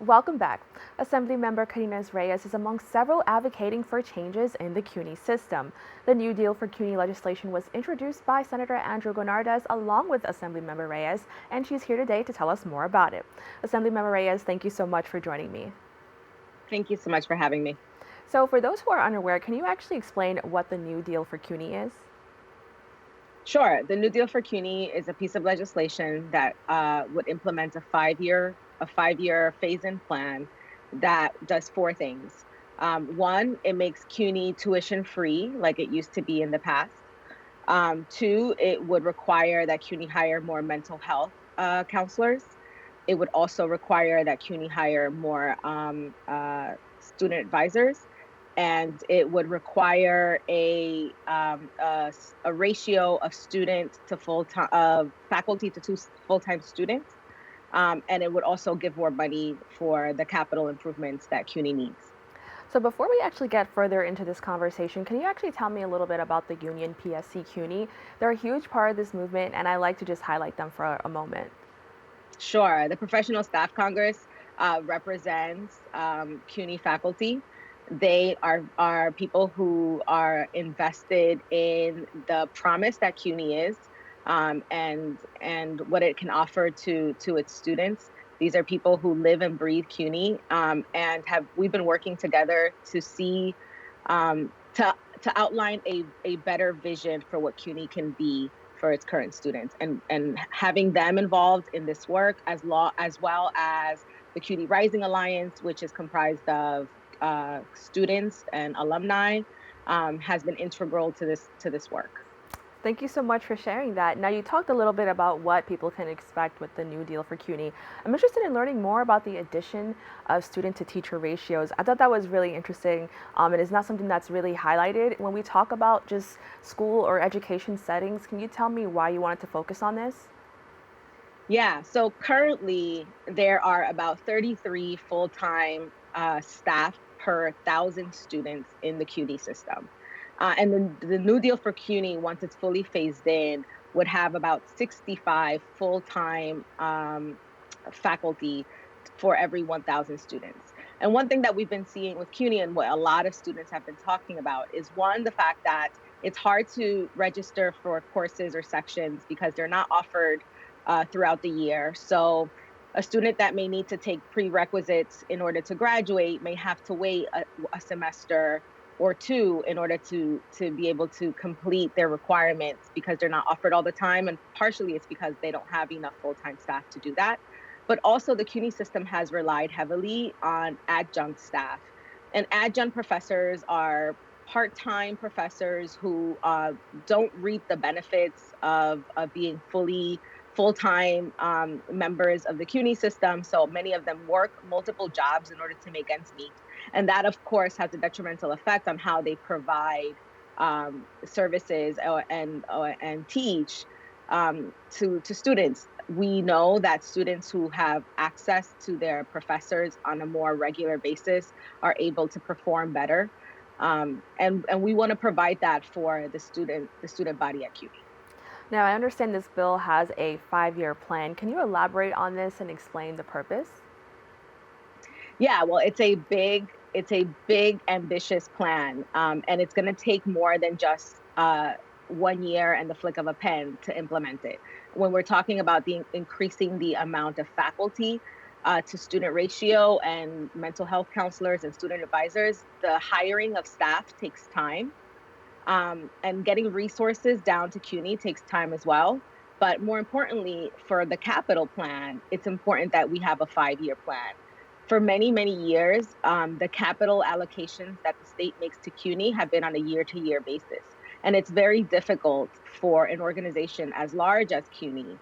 Welcome back. Assemblymember Karines Reyes is among several advocating for changes in the CUNY system. The New Deal for CUNY legislation was introduced by Senator Andrew Gonardes along with Assemblymember Reyes, and she's here today to tell us more about it. Assemblymember Reyes, thank you so much for joining me. Thank you so much for having me. So, for those who are unaware, can you actually explain what the New Deal for CUNY is? Sure. The New Deal for CUNY is a piece of legislation that would implement a five-year phase-in plan that does four things. One, it makes CUNY tuition free, like it used to be in the past. Two, it would require that CUNY hire more mental health counselors. It would also require that CUNY hire more student advisors, and it would require a ratio of student to full time of faculty to two full-time students, and it would also give more money for the capital improvements that CUNY needs. So, before we actually get further into this conversation, can you actually tell me a little bit about the union PSC CUNY? They're a huge part of this movement, and I like to just highlight them for a moment. Sure. The Professional Staff Congress represents CUNY faculty. They are people who are invested in the promise that CUNY is, and what it can offer to its students. These are people who live and breathe CUNY, and we've been working together to see to outline a better vision for what CUNY can be for its current students, and having them involved in this work as well as the CUNY Rising Alliance, which is comprised of students and alumni, has been integral to this work. Thank you so much for sharing that. Now, you talked a little bit about what people can expect with the New Deal for CUNY. I'm interested in learning more about the addition of student to teacher ratios. I thought that was really interesting, and it's not something that's really highlighted when we talk about just school or education settings. Can you tell me why you wanted to focus on this? Yeah, so currently there are about 33 full-time staff per 1,000 students in the CUNY system. And the New Deal for CUNY, once it's fully phased in, would have about 65 full-time faculty for every 1,000 students. And one thing that we've been seeing with CUNY and what a lot of students have been talking about is, one, the fact that it's hard to register for courses or sections because they're not offered throughout the year. So a student that may need to take prerequisites in order to graduate may have to wait a semester or two in order to be able to complete their requirements because they're not offered all the time. And partially it's because they don't have enough full-time staff to do that. But also the CUNY system has relied heavily on adjunct staff. And adjunct professors are part-time professors who don't reap the benefits of being full-time members of the CUNY system. So many of them work multiple jobs in order to make ends meet. And that, of course, has a detrimental effect on how they provide services and teach to students. We know that students who have access to their professors on a more regular basis are able to perform better. And we want to provide that for the student body at CUNY. Now, I understand this bill has a 5 year plan. Can you elaborate on this and explain the purpose? Yeah, well, it's a big, ambitious plan, and it's going to take more than just 1 year and the flick of a pen to implement it. When we're talking about increasing the amount of faculty to student ratio and mental health counselors and student advisors, the hiring of staff takes time, and getting resources down to CUNY takes time as well. But more importantly, for the capital plan, it's important that we have a 5 year plan. For many, many years, the capital allocations that the state makes to CUNY have been on a year-to-year basis. And it's very difficult for an organization as large as CUNY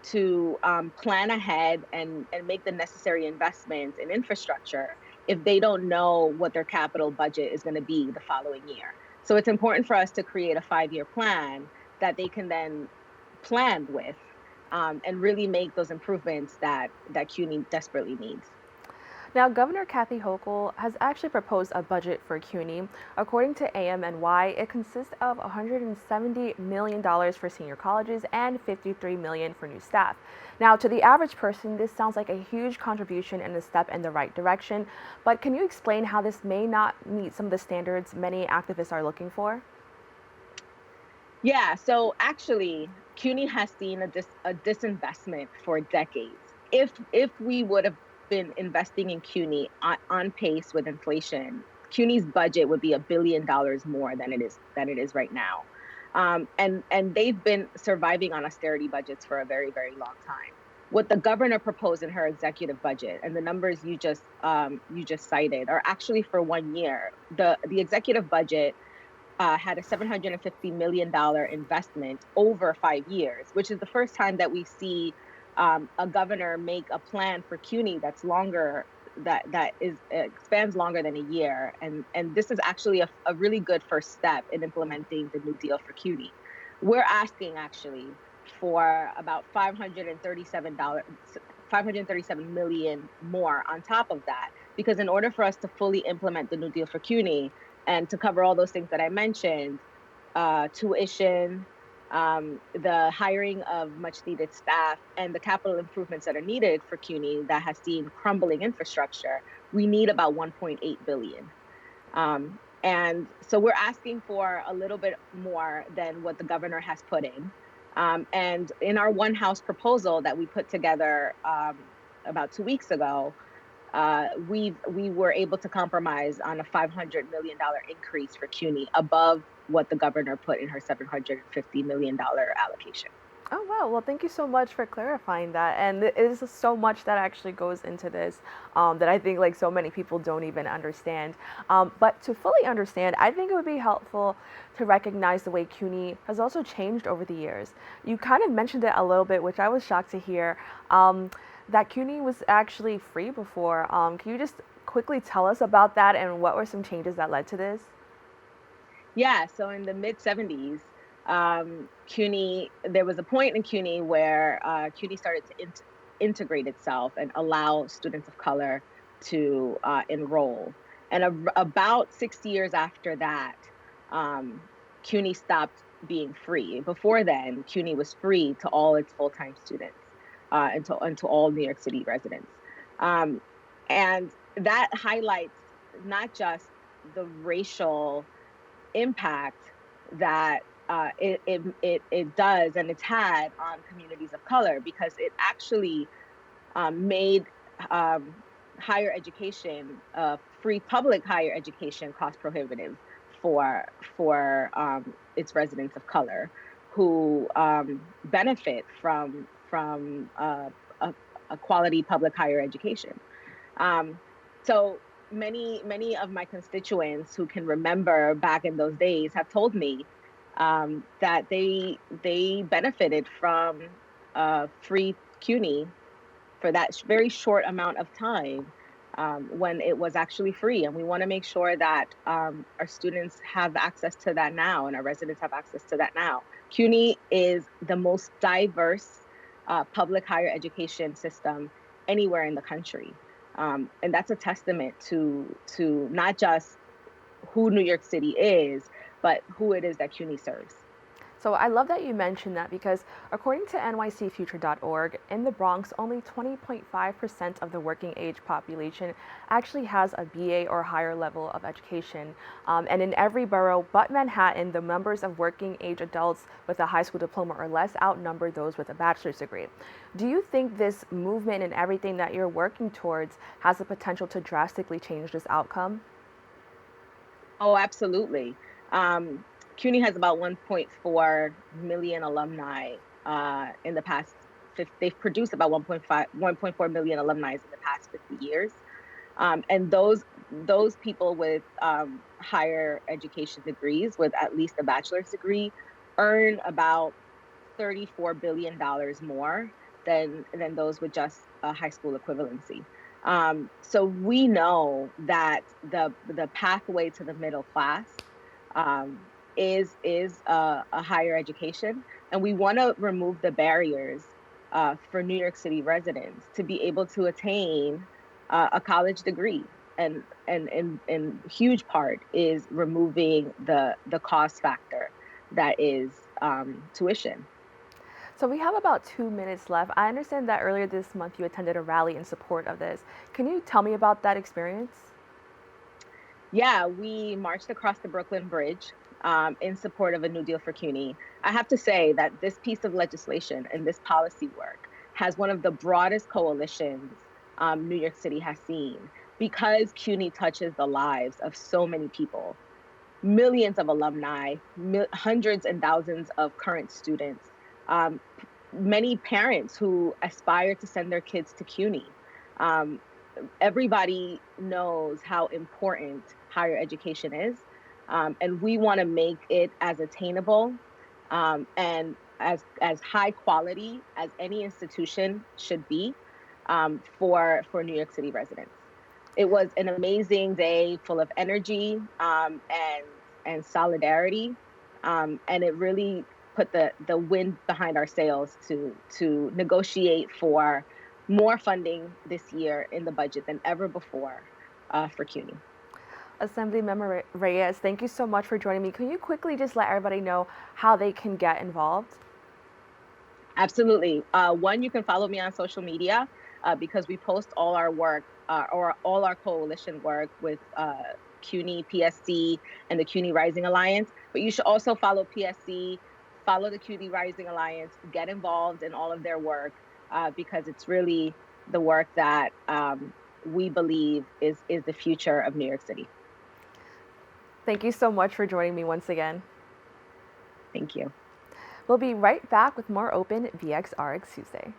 to plan ahead and make the necessary investments in infrastructure if they don't know what their capital budget is going to be the following year. So it's important for us to create a 5 year plan that they can then plan with, and really make those improvements that CUNY desperately needs. Now, Governor Kathy Hochul has actually proposed a budget for CUNY. According to AMNY, it consists of $170 million for senior colleges and $53 million for new staff. Now, to the average person, this sounds like a huge contribution and a step in the right direction. But can you explain how this may not meet some of the standards many activists are looking for? Yeah, so actually, CUNY has seen a disinvestment for decades. If we would have been investing in CUNY on pace with inflation, CUNY's budget would be $1 billion more than it is right now. And they've been surviving on austerity budgets for a very, very long time. What the governor proposed in her executive budget and the numbers you just cited are actually for 1 year. The executive budget had a $750 million investment over 5 years, which is the first time that we see a governor make a plan for CUNY that's longer, that is expands longer than a year. And this is actually a really good first step in implementing the New Deal for CUNY. We're asking actually for about $537 million more on top of that, because in order for us to fully implement the New Deal for CUNY and to cover all those things that I mentioned, tuition, the hiring of much needed staff, and the capital improvements that are needed for CUNY that has seen crumbling infrastructure, we need about 1.8 billion. And so we're asking for a little bit more than what the governor has put in. And in our One House proposal that we put together about 2 weeks ago, we were able to compromise on a $500 million increase for CUNY above what the governor put in her $750 million allocation. Oh, wow. Well, thank you so much for clarifying that. And it is so much that actually goes into this that I think like so many people don't even understand. But to fully understand, I think it would be helpful to recognize the way CUNY has also changed over the years. You kind of mentioned it a little bit, which I was shocked to hear, that CUNY was actually free before. Can you just quickly tell us about that and what were some changes that led to this? Yeah, so in the mid 70s, CUNY, there was a point in CUNY where CUNY started to integrate itself and allow students of color to enroll. And about 6 years after that, um, CUNY stopped being free. Before then, CUNY was free to all its full time students and to all New York City residents. Um, and that highlights not just the racial impact that it does and it's had on communities of color, because it actually made um, higher education, free public higher education, cost prohibitive for its residents of color who benefit from a quality public higher education. Um, so many of my constituents who can remember back in those days have told me that they benefited from free CUNY for that very short amount of time when it was actually free. And we want to make sure that our students have access to that now and our residents have access to that now. CUNY is the most diverse public higher education system anywhere in the country. And that's a testament to not just who New York City is, but who it is that CUNY serves. So I love that you mentioned that because according to nycfuture.org, in the Bronx, only 20.5% of the working age population actually has a BA or higher level of education. And in every borough but Manhattan, the numbers of working age adults with a high school diploma or less outnumber those with a bachelor's degree. Do you think this movement and everything that you're working towards has the potential to drastically change this outcome? Oh, absolutely. Um, CUNY has about 1.4 million alumni in the past. They've produced about 1.4 million alumni in the past 50 years. And those people with higher education degrees, with at least a bachelor's degree, earn about $34 billion more than those with just a high school equivalency. So we know that the pathway to the middle class um, is a higher education, and we want to remove the barriers for New York City residents to be able to attain a college degree. And in huge part is removing the cost factor that is tuition. So we have about 2 minutes left. I understand that earlier this month you attended a rally in support of this. Can you tell me about that experience? Yeah, we marched across the Brooklyn Bridge in support of a New Deal for CUNY. I have to say that this piece of legislation and this policy work has one of the broadest coalitions New York City has seen because CUNY touches the lives of so many people, millions of alumni, hundreds and thousands of current students, um, many parents who aspire to send their kids to CUNY. Um, Everybody knows how important higher education is, and we want to make it as attainable and as high quality as any institution should be for New York City residents. It was an amazing day, full of energy and solidarity, and it really put the wind behind our sails to negotiate for more funding this year in the budget than ever before for CUNY. Assemblymember Reyes, thank you so much for joining me. Can you quickly just let everybody know how they can get involved? Absolutely. One, you can follow me on social media because we post all our work or all our coalition work with CUNY, PSC, and the CUNY Rising Alliance. But you should also follow PSC, follow the CUNY Rising Alliance, get involved in all of their work because it's really the work that we believe is the future of New York City. Thank you so much for joining me once again. Thank you. We'll be right back with more Open BxRx Tuesday.